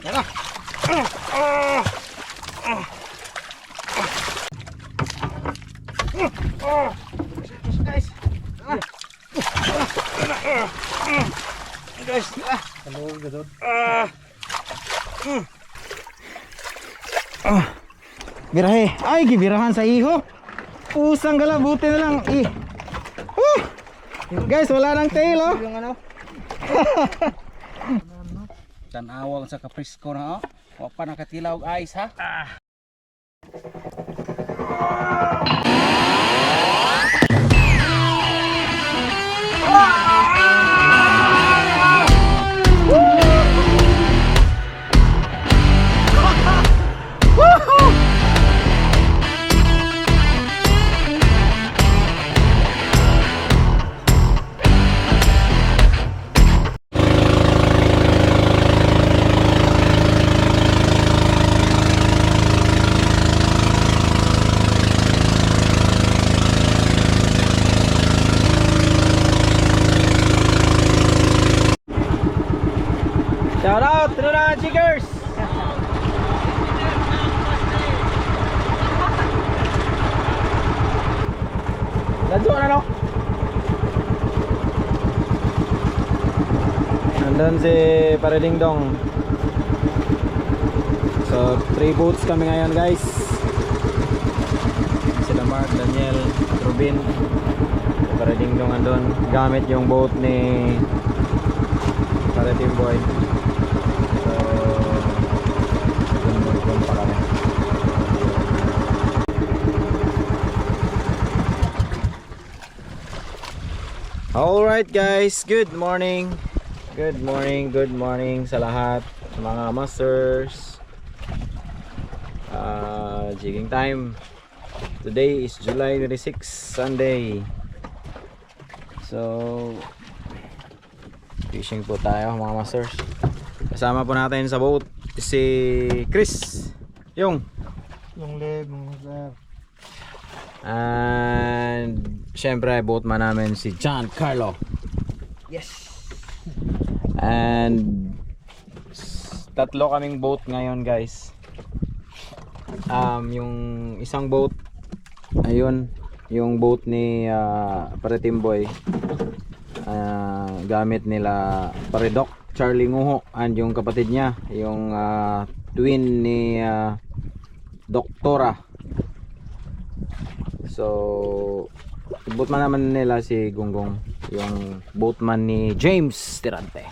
Tara. Guys. Guys. Kalawag ka doon. Birahe. Ay, gibirahan sa iho. Pusang gala, buti na lang. Guys, wala nang tail, oh. Yung ano? Tanawag sa kaprisko na, oh. Huwag pa nakatilaw ice, ha? Shout out, Tuna Jiggers! Dadyo na, no? Nandun si Paredingdong. So 3 boats kami ngayon, guys. Sila Mark, Daniel, Rubin. Si Paredingdong andun gamit yung boat ni Paretimboy. So dun pa kami. Alright guys, good morning. Good morning sa lahat mga masters. Jigging time. Today is July 26, Sunday. So fishing po tayo mga masters. Kasama po natin sa boat si Chris, yung Leg, mga sir. and syempre boatman namin si John Carlo. Yes. And tatlo kaming boat ngayon, guys. Yung isang boat, ayun, yung boat ni Paretimboy, gamit nila Paredok, Charlie Nguho, and yung kapatid niya, yung twin ni Doktora. So boatman naman nila si Gunggong, yung boatman ni James Tirante.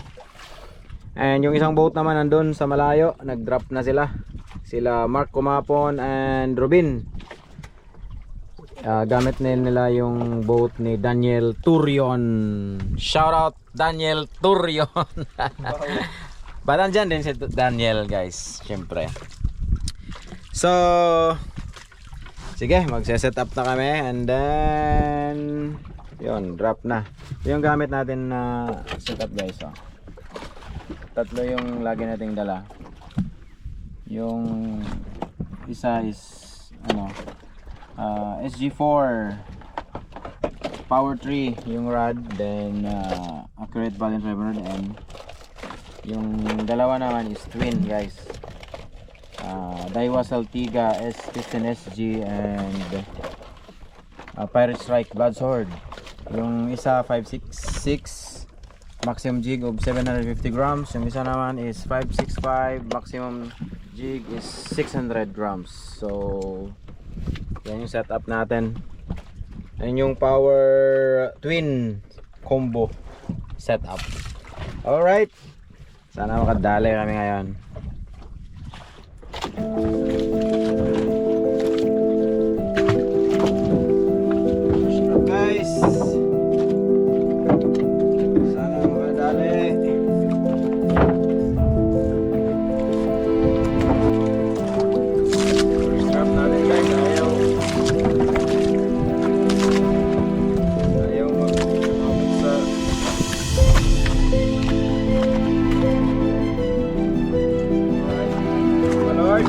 And yung isang boat naman nandun sa malayo, nag-drop na sila Mark Kumapon and Robin. Gamit nila yung boat ni Daniel Turion. Shout out Daniel Turion. But andyan din si Daniel, guys, syempre. So sige, magse-set up na kami, and then yun, drop na. Yung gamit natin na setup, guys, oh. Tatlo yung lagi nating dala. Yung isa is ano, SG4 Power 3 yung rod, then Accurate Valiant 500, and yung dalawa naman is twin, guys. Daiwa Saltiga S15SG and Pirate Strike Blood Sword. Yung isa 566 maximum jig of 750 grams. Yung isa naman is 565 maximum jig is 600 grams. So yan yung setup natin. And yung power twin combo setup. Alright, sana makadali kami ngayon. Guys, sana makadali. First drop natin, guys. Ayaw mag-sa Lord.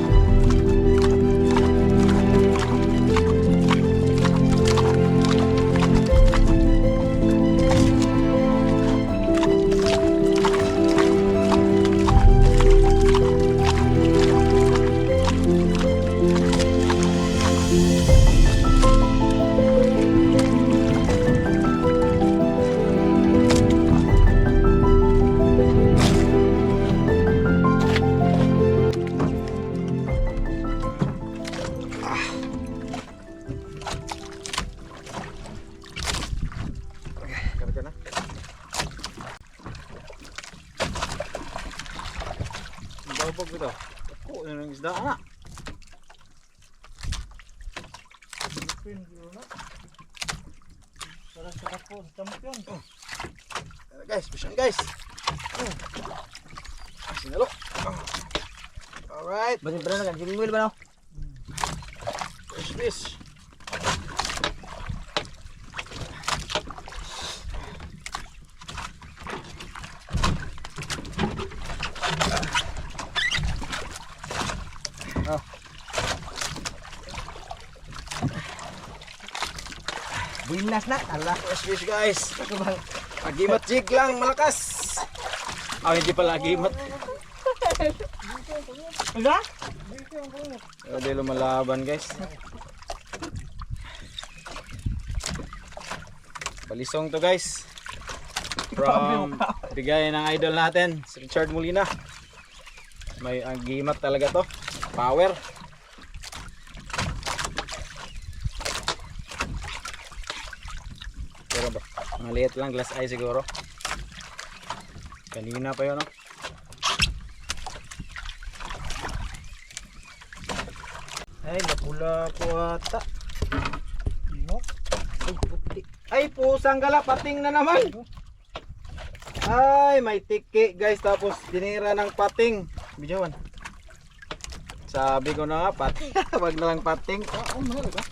Kabog ito. Ako, ano ng isda na? Para sa kapo, champion. Guys, push guys. Sinalo. Alright. Basin pala na kan, singwil ba no? Fish, fish. Binas na, ala. Fish, fish guys. Agimat jig lang, malakas. Hindi pala agimat. Ala? Hindi lumalaban guys. Palisong to guys. From bigay ng idol natin, si Richard Molina. May agimat talaga to. Power. Pero ba, maliit lang, glass eye siguro. Kanina pa yun, no? Ay, napula po ata. Ay, puti. Ay, pusang gala, pating na naman. Ay, may tiki guys, tapos dinira ng pating. Bidyawan. Sabi ko na nga, pating. Wag na lang pating. Mahal ba?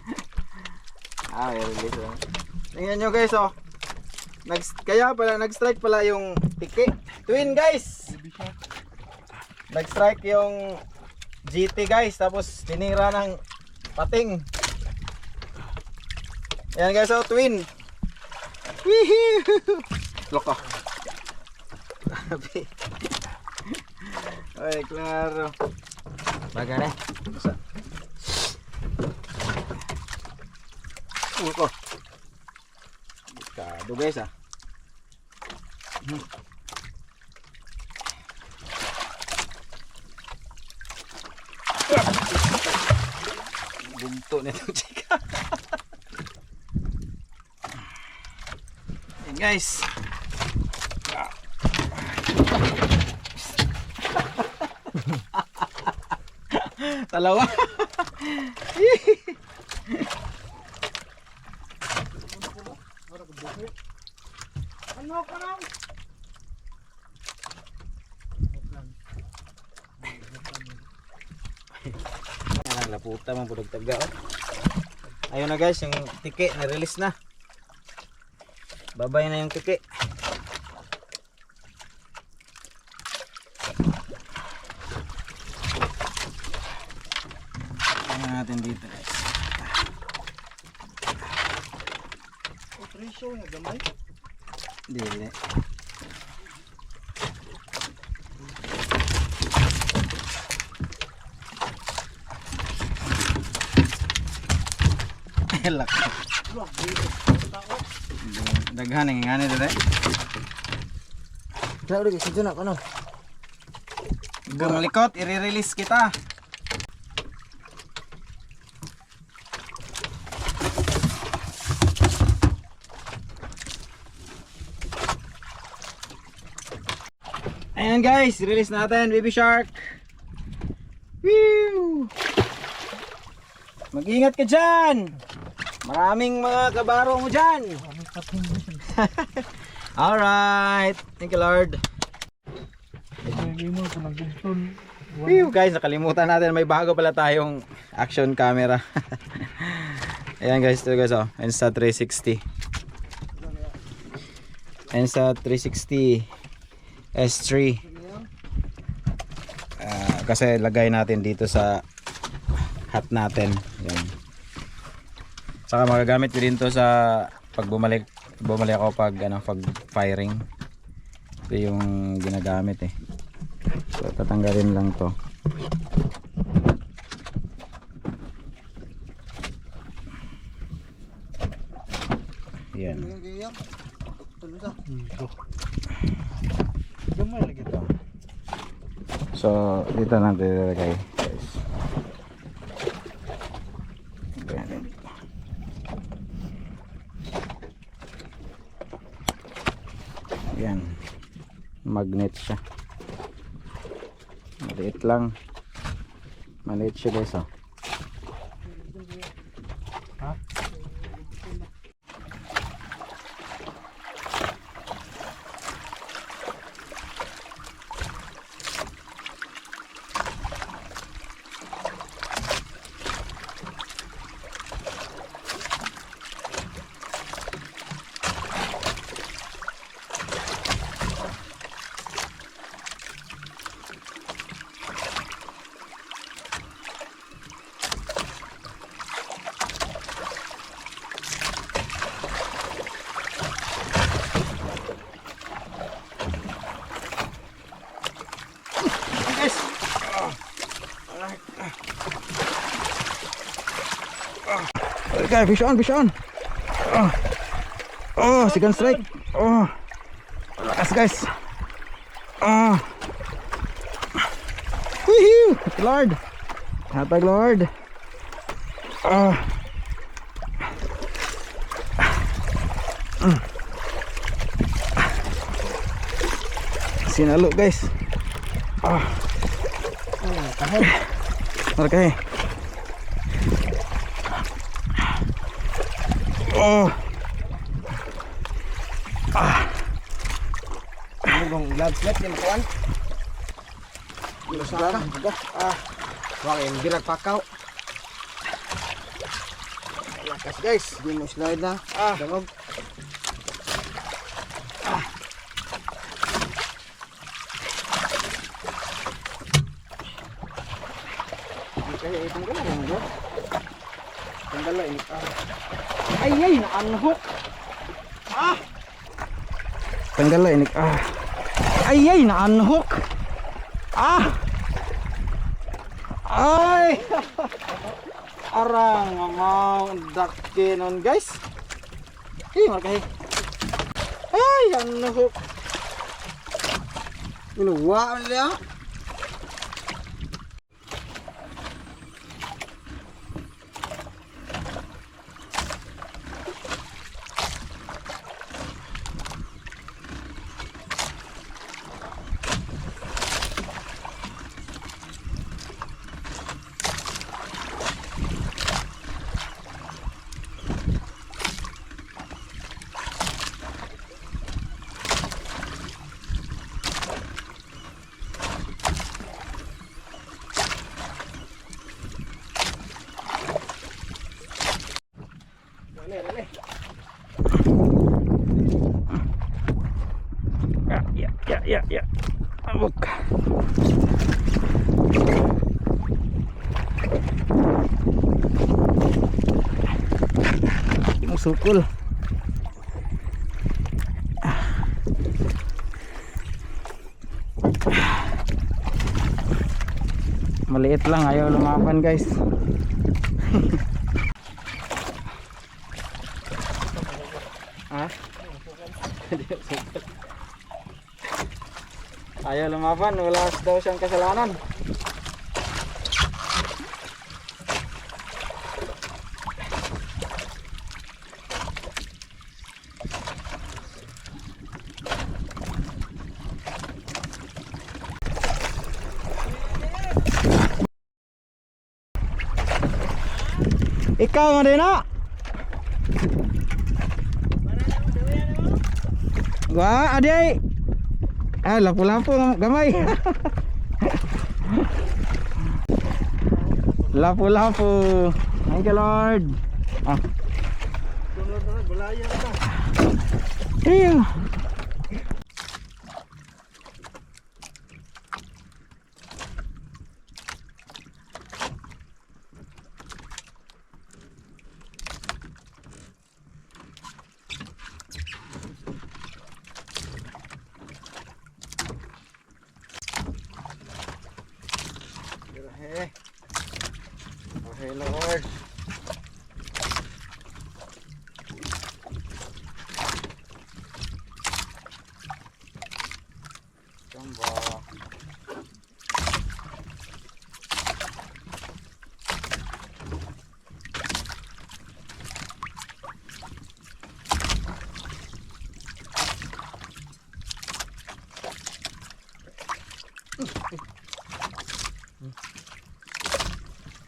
May release lang. Tingnan nyo guys, oh. Kaya pala, nag-strike pala yung tiki. Twin guys. Nag-strike yung GT guys, tapos tinira ng pating. Yan guys, oh, twin. Loko. Ay, klaro. Baga na. Loko. Kado guys, ah. Bunto nito chika. Yan guys. Talawa. Ano ka lang? Ayan, laputa man pudog taga. Ayun na guys, yung tiki na-release na. Babay na yung tiki. Tingnan natin dito guys. Presyo na gamay. Hindi. Lak. Daghan ng ngani dere. Kaya ulit, sige na, ano? Gumalikot, i-release kita. Ayan guys, release natin baby shark. Woo! Mag-ingat ka dyan. Maraming mga kabaro mo dyan. Alright, thank you Lord. Woo, guys, nakalimutan natin may bago pala tayong action camera. Ayan guys, ito guys, oh, Insta360. Insta360 S3. Kasi lagay natin dito sa hat natin. Yan. Saka magagamit ko din to sa pag bumalik ako pag firing. Ito yung ginagamit eh. So tatanggalin lang to. Yan. Gamay lagi to. So dito natin ilalagay guys. Ganun. Yan. Magnet siya. Maliit lang. Maliit siya guys oh. Okay, fish on, fish on. Oh, second strike. Oh, lakas guys. Oh, woohoo! Lord, hatag Lord. Oh, sinalo guys. Oh, okay. Oh. Ano bang vlog slip yung kuan? Yung saka. Wag yung dirag pakaw. Lakas guys, di mo slide na. Dangog. Kaya itong gala lang bro. Tanggal ini. Ay, naanhok. Tanggal lah ini. Ay, naanhok. Ay. Arang mau dakenon guys. Markai. Ay, anhok. Inuwa nila. Ya. Mabuk. Yung sukul. Maliit lang, ayaw lumapan guys. Ayaw lumaban, wala daw siyang kasalanan. Ikaw nga din na. Gua aday. Lapu-lapu gamay. Lapu-lapu. Thank you Lord. Iya. Okay Lord. Jumbo.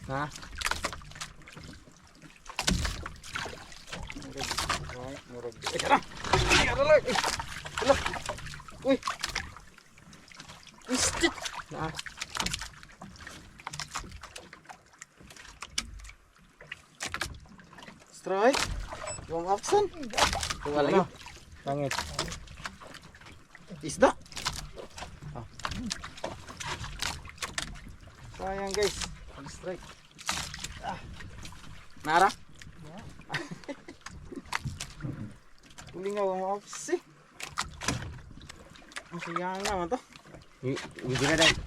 Ha? Teka na! Ay, aralag! Hala! Uy! Istit! Na. Strike! Yung option! Wala Ano? Pangit. Isda! Oh. Sayang guys. Strike. Nara? Kulingaw ang opsi. Ang sayang naman to. Hindi na dahil.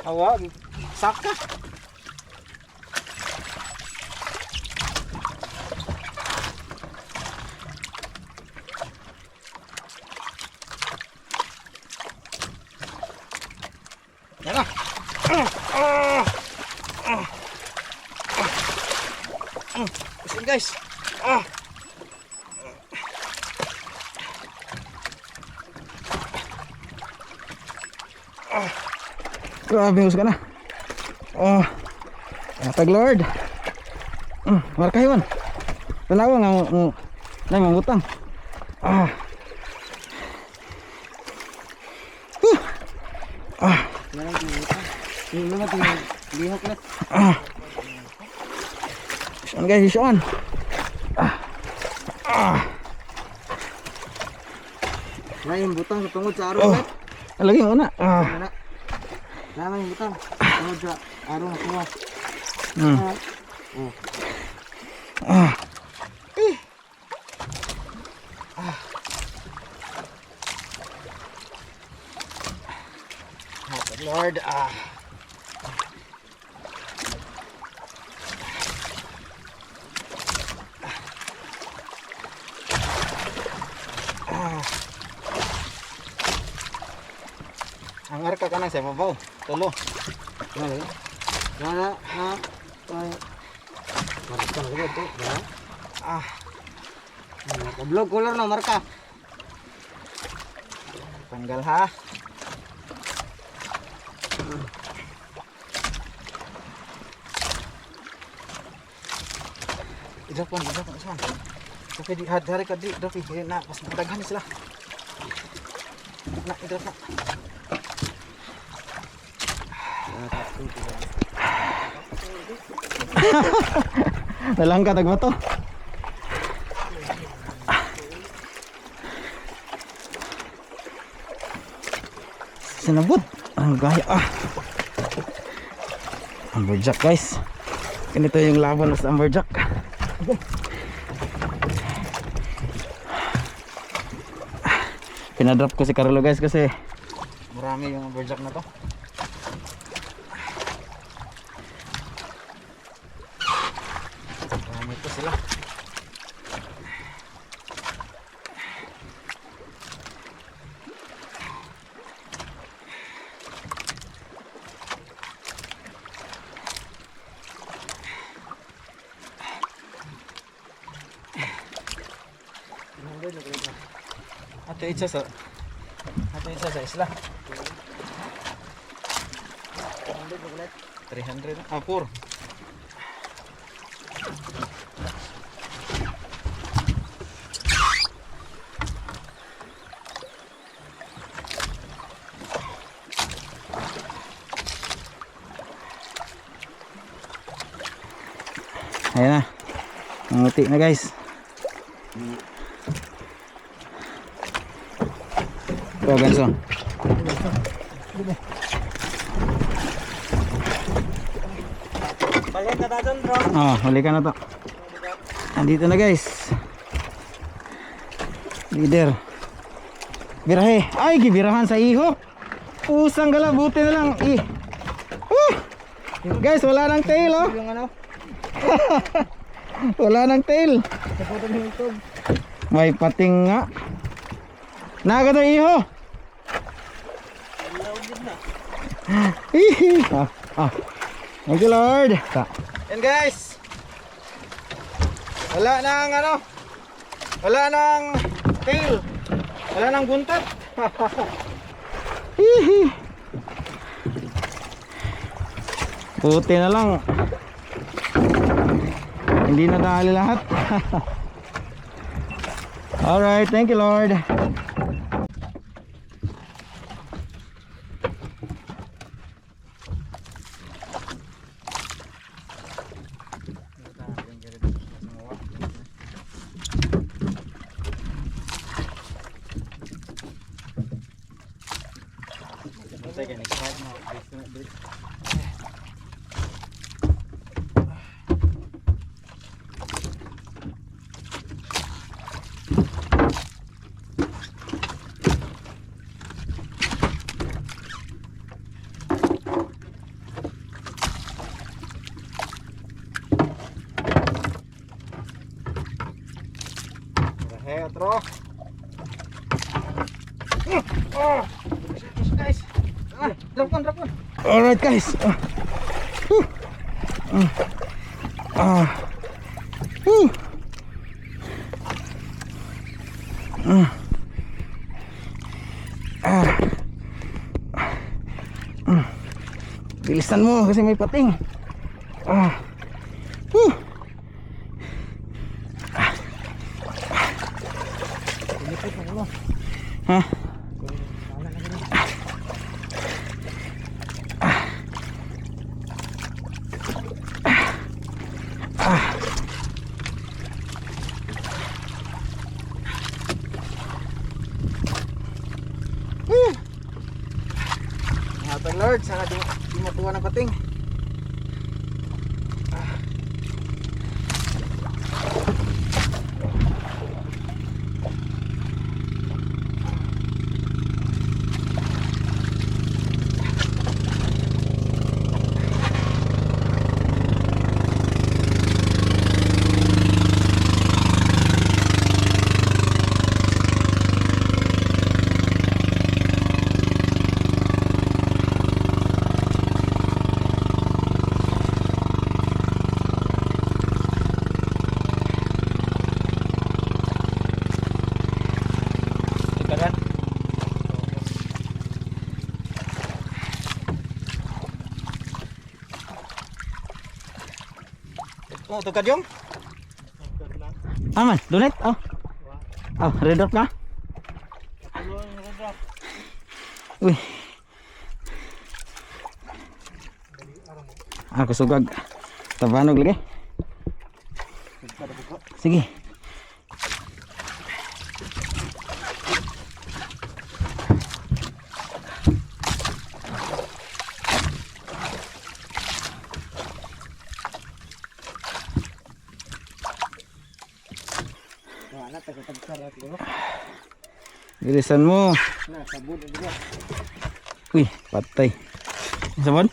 Awa, saka. Yan na. Pusin guys. Grabe, hus ka na. Oh, tag Lord. Marka yun. Tanawa nga mangutang. Ah. Ah. Yung mga lihok na. Ah. Saan guys, saan? Ah. Ah. Ngayon butang sa tungod sa araw. Oh. Lagi mo na. Ah. Lama yung butang. Tungod sa araw na kuha. Ah. Lord, ang arka ka na sa babaw, tulo. Ay, marka na ito, ba? Vlog color na marka. Tanggal ha. Idapan saan? Tapi di hari ka di, tapi na pas madaghan sila. Na idapan. Nalangka tagma to. Sinabot ang gaya Amberjack guys. Ganito yung laban sa Amberjack. Pinadrop ko si Carlo guys kasi marami yung Amberjack na to. Marami to sila. Ate isa sa isla. 300. 4. Ayan na. Nanguti na guys. Ito guys oh. Balik ka na dun bro. Balik ka na to. Andito na guys. Leader. Birahe. Ay, gibirahan sa iho. Pusang gala, buti na lang. Guys, wala nang tail oh. Yung ano? Wala nang tail. May pating nga. Naga to iho. Thank you Lord. And guys, wala nang ano, wala nang tail, wala nang buntot. Puti na lang. Hindi na dahil lahat. Alright, thank you Lord. Hey, otro. Guys. Drop on. Alright, guys. Bilisan mo kasi may pating. Ha? Happy Lord, sana di matuwa ng pating. Oh, tukad yung? Aman, donate? Oh. Oh, red drop ka? Uy. Ako sugag. Tabanog lagi. Sige. Bilisan mo. Uy, patay. Sabon?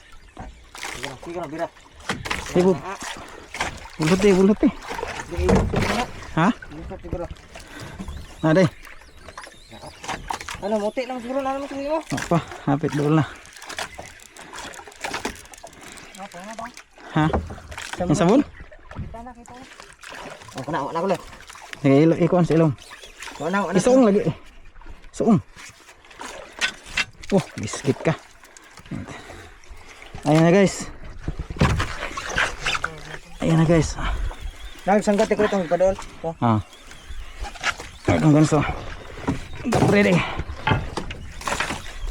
Bira. Sibuk. Bulut eh. Ha? Ada. Ano, muti lang siguro na naman mo. Apa? Hapit dulu na. Ha? Yung sabon? Kita na. Oh, kena ko lang. Sige, ikuan sa ilong. Isuong lagi. Suong. Oh, biskit ka. Ayan na guys. Nagsanggat ko itong kadol. Ah. Ang ganso. Ready.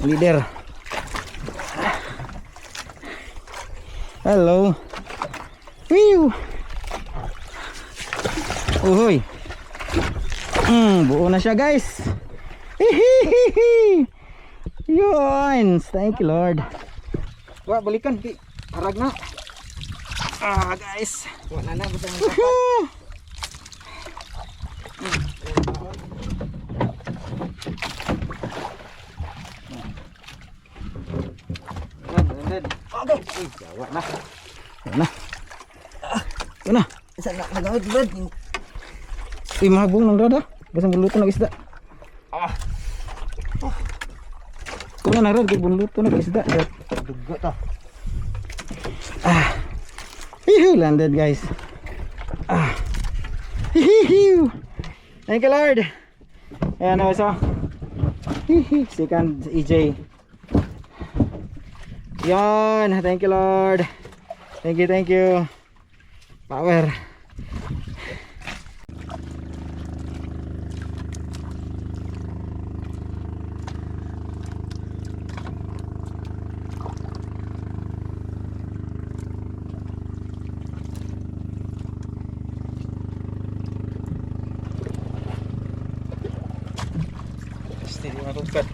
Leader. Hello. Whew. Uhoy. Buo na siya guys. Hihihihi. Yun. Thank you Lord. Wah, balikan. Harag na. Guys. Wala na. Basta Okay. Jawa na. Yun na. isa na nagamit Brad. Uy, mahabong ng rada. Basang buluto ng isda. Kung na rad, buluto ng isda. Dugo to. Hihiw, landed guys. Hihiw. Thank you Lord. Ayan o, so. Second EJ. Yan, thank you Lord. Thank you. Power. Pasti di matugkad.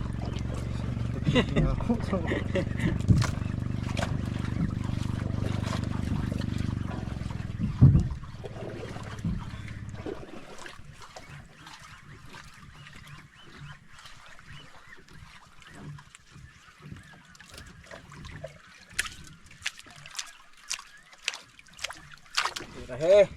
Rahe.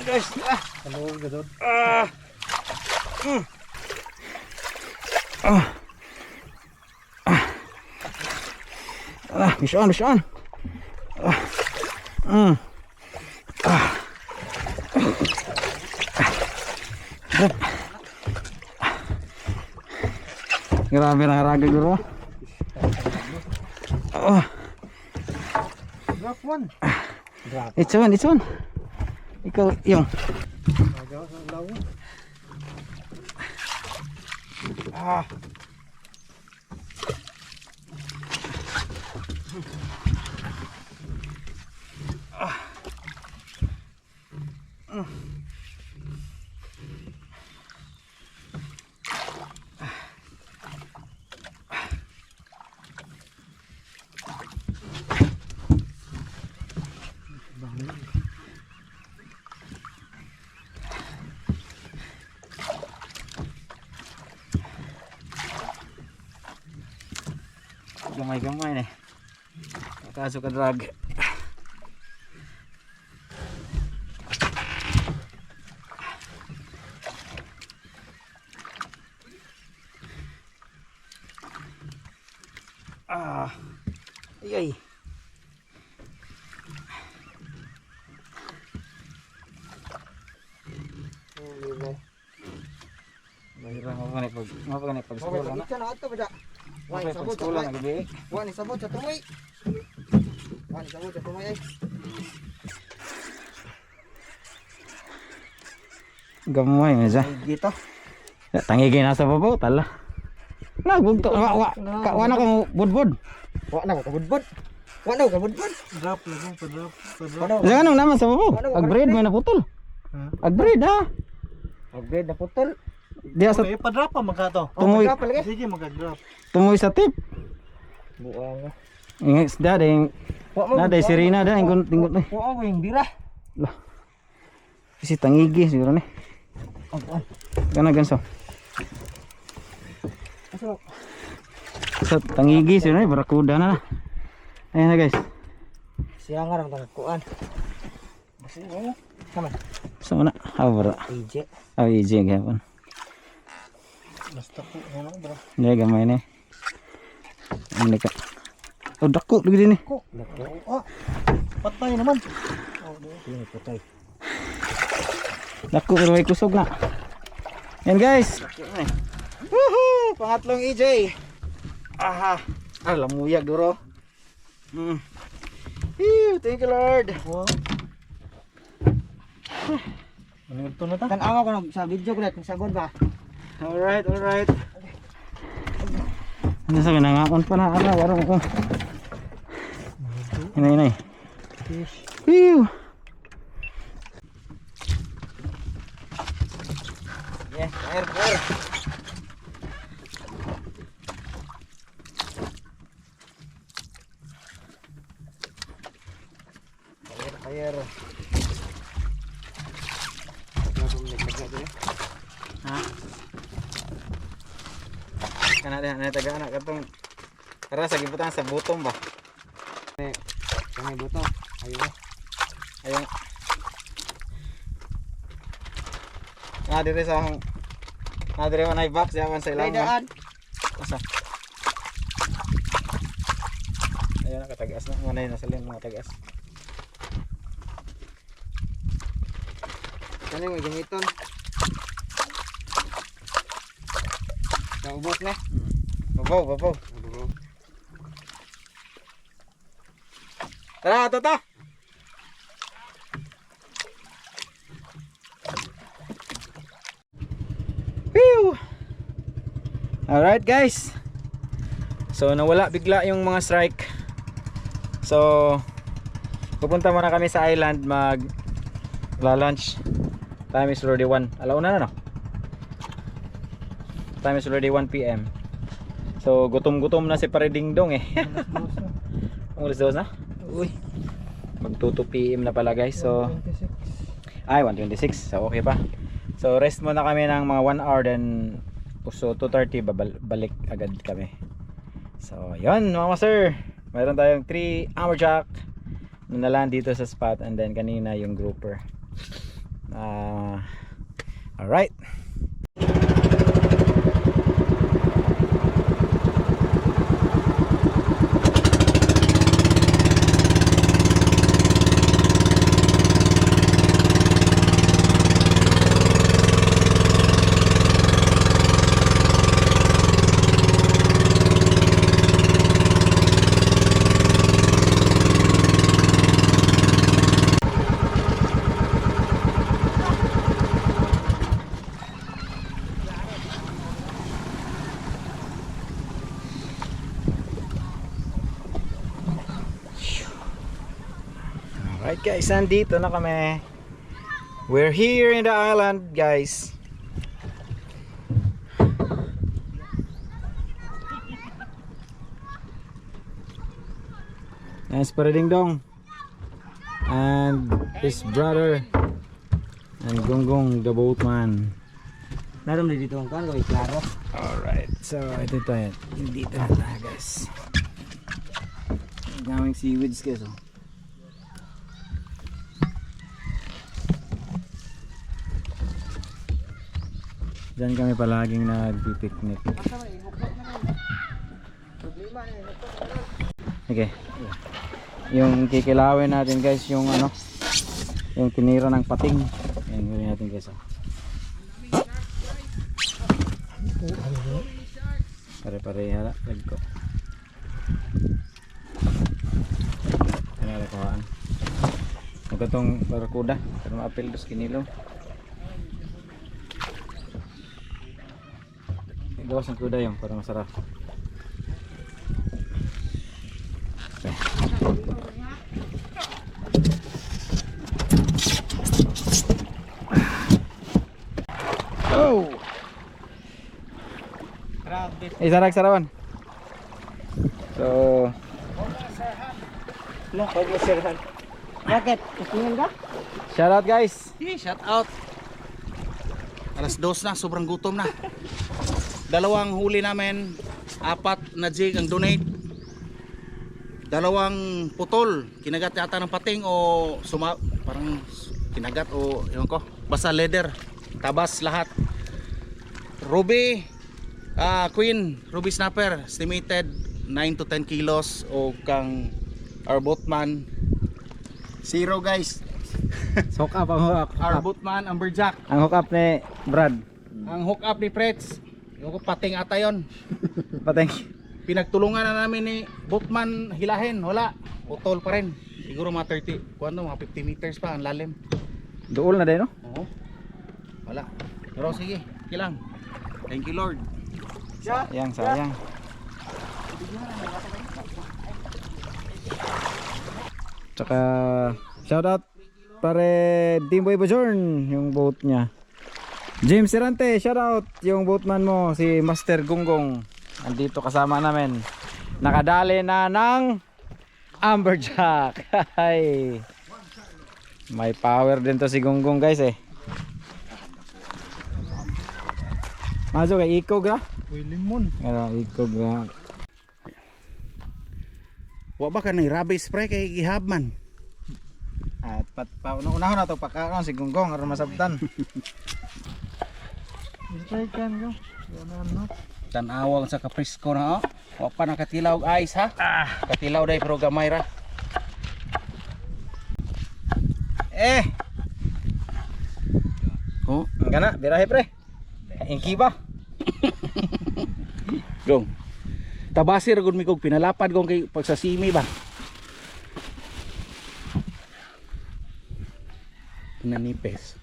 Guys, hello, gadot. Fish on. Grabe na haraga guro. Drop one. It's on. Ikaw yung. Gamay nih. Kaso ka drag. Ay. Mahirap mo pa pag sekolah na. Wani sabot sekolah na gabi. Wani sabot sa tumoy. Gamay na siya. Dito. Tangigay na sa babaw tala. Nagbugto wa na ka budbud. Wa na ka budbud. Drop. Sa kanong naman sa babaw. Ag-breed may naputol. Ag-breed ha. Ag-breed naputol. Dia sa Pa-drop pa magkato. tumoy. Sige mag-drop. Tumoy sa tip. Buang. Ingis da ding. Na day sirina da ingon tingot ni. Oo, yung bira. Lah. Si tangigi siguro ni. Kana ganso. Sa tangigi siguro ni barakuda na. Ayan na guys. Siya nga lang kuan. Basi mo. Sama. So na awara. EJ. EJ gapon. Basta po ano bro. Dia gamay ni. Ini ka. Oh dako lagi ni. Dako. Oh. Patay naman. Oh, ini patay. Dako pero may kusog na. Yan guys. Woohoo! Pangatlong EJ. Aha. Lamuyag duro. Thank you Lord. Wow. Ano ito na ta? Tanawa ko sa video ko kung sagod ba. Alright. Ano sa nangakon pa na araw ko. Inay. Fish. Whew. Yeah, air. Air. Ha? Kana taga anak katong para sa gibutan sa butong ba. Kani butong. Ayun. Nadire sa nadire man ay box yaman sa ilang. Daan. Asa? Ayun nakatagas na. Manay na sa lin mga tagas. Kani mo gamiton. Naubos na. Babaw. Tara, tata. Whew! Alright guys. So nawala bigla yung mga strike. So pupunta muna kami sa island mag lunch. Time is already 1. Alauna na no? Time is already 1 PM. So gutom na si Paridingdong eh. Umalis 2 na? Uy. Mag 2 PM na pala guys. So ay 1:26. So okay pa. So rest muna kami ng mga 1 hour then so 2:30 balik agad kami. So yun mga sir. Mayroon tayong 3 amberjack na naland dito sa spot and then kanina yung grouper. Alright. Alright guys, nandito na kami. We're here in the island guys. Nice Paridingdong and his brother and Gonggong the boatman. Naram na dito ang kan ko klaro. Alright, so ito tayo. Dito na tayo guys. Daming seaweeds guys oh. Diyan kami palaging nagpipiknik. Okay. Yung kikilawin natin guys, yung ano, yung tinira ng pating. Yan gawin natin guys. Pare-pareha lag ko. Ano na kuhaan. Magkatong barakuda, pero maapil dos kinilo. Gawas ng kuda yung para masarap. Okay. Oh! Grabe. Sarag sarawan. So, Lo, pag masirhan. Bakit? Tingin ka? shout out guys. Shout out. Alas 2 na, sobrang gutom na. Dalawang huli namin, 4 na jig ang donate. Dalawang putol, kinagat yata ng pating o parang kinagat o yun ko, basta leather, tabas lahat. Ruby, queen, ruby snapper, estimated 9 to 10 kilos o kang our boatman. 0 guys. Hook up ang hook up. Our boatman, amberjack. Ang hook up ni Brad. Ang hook up ni Pretz, yung pating ata yun. Pateng. Pinagtulungan na namin ni boatman hilahin, wala, putol pa rin. Siguro mga 30, kuwano, mga 50 meters pa ang lalim. Duol na din no? Oo. Wala. Pero sige, kilang. Thank you Lord. Sayang. Tsaka shout out pare Dimboy Bajorn yung boat niya. James Serante, shout out yung boatman mo si Master Gonggong. Andito kasama namin. Nakadali na ng amberjack. Hay. May power din to si Gonggong guys eh. Maso kay ikog ra. Uy, limon. Ano, ikog ra. Wa ba ka na rabi spray kay gihabman? At unahon na to pagkaon si Gonggong aron masabtan. Tanawang sa kaprisko na, oh. Wa pa nakatilaw og ice, ha? Katilaw day pero gamay ra. Oh, Ang gana, birahe pre. Ingki ba? gong. Tabasir gud mi kog pinalapad gong kay pagsasimi ba. Nanipes.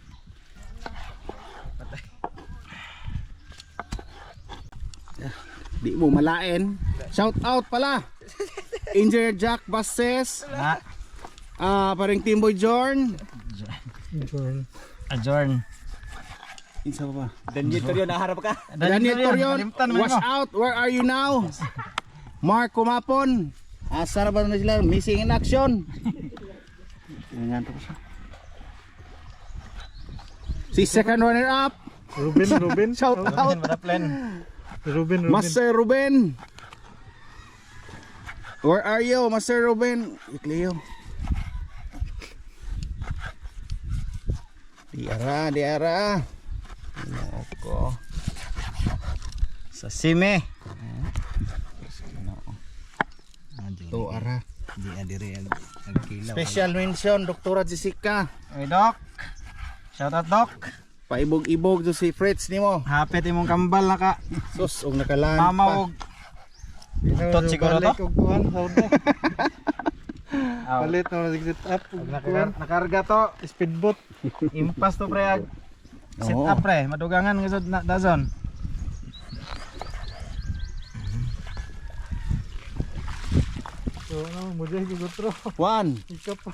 Di mo malain. Shout out pala. Engineer Jack Bases. Paring Timboy Jorn. Adjourn. Isa pa ba? Daniel Torrio, naharap ka. Daniel Torion, wash out, where are you now? Mark Kumapon, asa na ba na sila? Missing in action. Si second runner up, Ruben. shout out, Ruben. Master Ruben. Where are you, Master Ruben? Ikleo. Di ara. Noko. Sa sime. To ara. Di adire ang kilaw. Special mention, Dr. Jessica. Oy, Doc. Shout out, Doc. Paibog-ibog to si Fritz nimo. Hapit imong kambal na ka. Sus, og nakalaan Mama pa. og tot siguro to. Palit na mag-sit up. Nakarga to. Speedboat. Impas to pre ag. Sit Oo. up pre, madugangan nga sad na dazon. So, ano, mujay ko gutro. One. Ikaw pa.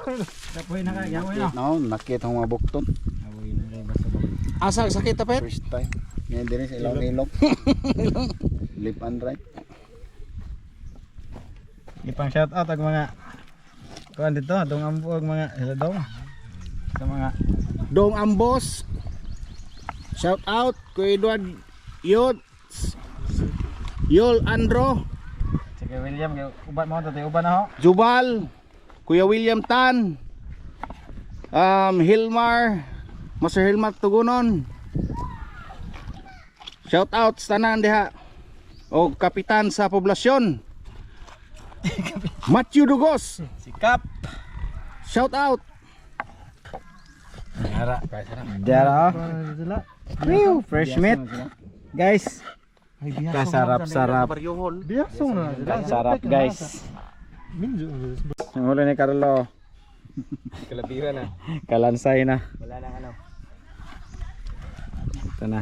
Tapoy na ka, yawoy na. No, nakita ko mga bukton. Yawoy na rin basta ba. Asa sakit tapet? First time. Ngayon din sa ilong-ilong. Lip and right. Ipang shout out ag mga kuan dito, dong ambo ag mga dong. Sa mga Dong Ambos. Shout out kay Edward Yots. Yol Andro, sige William, uban mo to, uban na ho. Jubal, Kuya William Tan. Hilmar, Master Hilmar Tugunon. Shout out sa tanan diha. O kapitan sa poblasyon. Matthew Dugos. Sikap. Shout out. Dara. Dara. Sila. Woo, fresh meat. Guys, Ay, biyasong kasarap-sarap. Biyasong na sila. Sarap guys. Minjo. Ang huli ni Carlo. Kalabira na. Kalansay na. Wala nang ano. Ito na.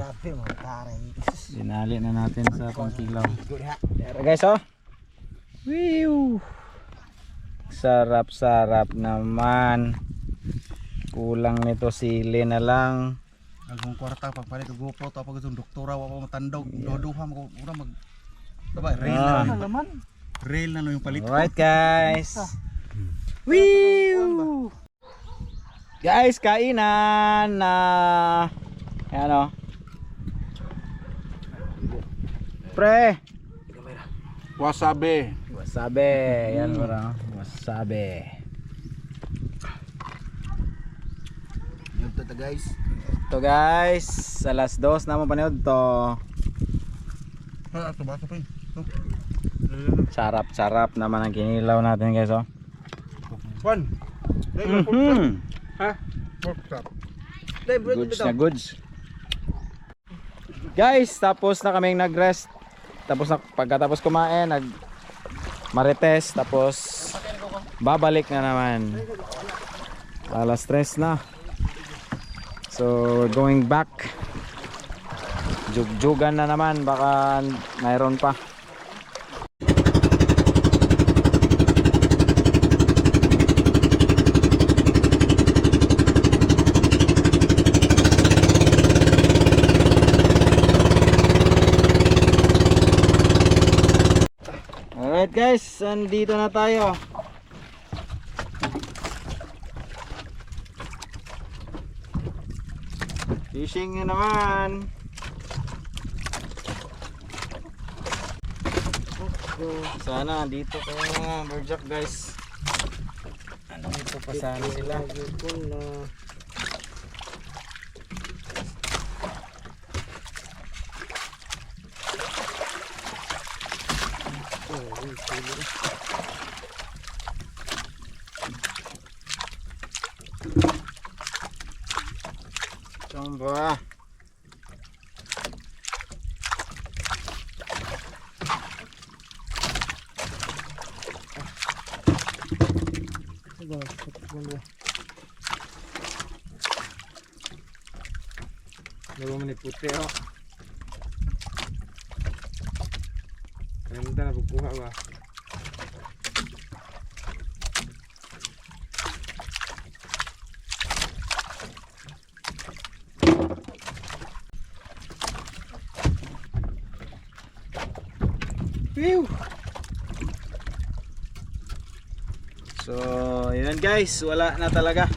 Dinali na natin sa pangkilaw. Tara guys oh. Woo. Sarap-sarap naman. Kulang nito sili na lang. Agong kwarta pagpalit og GoPro to pag itong doktora wa pa matandog doduha mo ura mag Diba, rail na Laman. rail na yung palit ko. Alright guys. Woo! Guys, kainan na ano? Pre, Wasabi. wasabi. Yan bro, wasabi. Yun to guys. Ito guys, alas 2 naman panood to. Ito ba ito pa? Sarap-sarap naman ang kinilaw natin guys oh. One. Mhm. Pork chop. Goods na goods. Guys, tapos na kaming nag-rest. Tapos na pagkatapos kumain, marites, tapos babalik na naman. Alas 3 na. So, we're going back. Jug-jugan na naman, baka mayroon pa. Alright guys, andito na tayo. Fishing na naman. Sana dito kayo mga birdjack guys. Dito pa sana sila. Samba. Bago man puti oh. Ganda na pagkuha ba? Whew. So, yun guys, wala na talaga.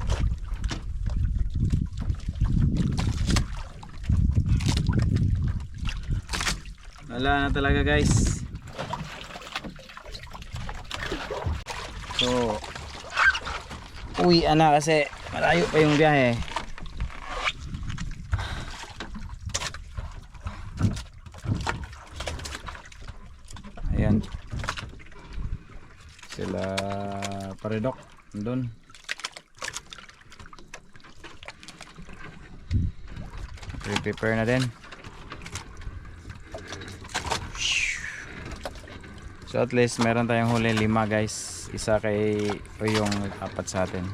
Wala na talaga guys. So, uwi na kasi malayo pa yung biyahe. Ayan. Sila paredok doon. Prepare na din. So at least meron tayong huli 5 guys. Isa kay o yung 4 sa atin.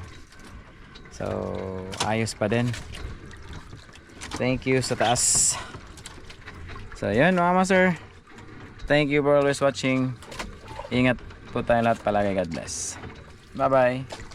So ayos pa din. Thank you sa taas. So yun mga master. Thank you for always watching. Ingat po tayong lahat palagi. God bless. Bye bye.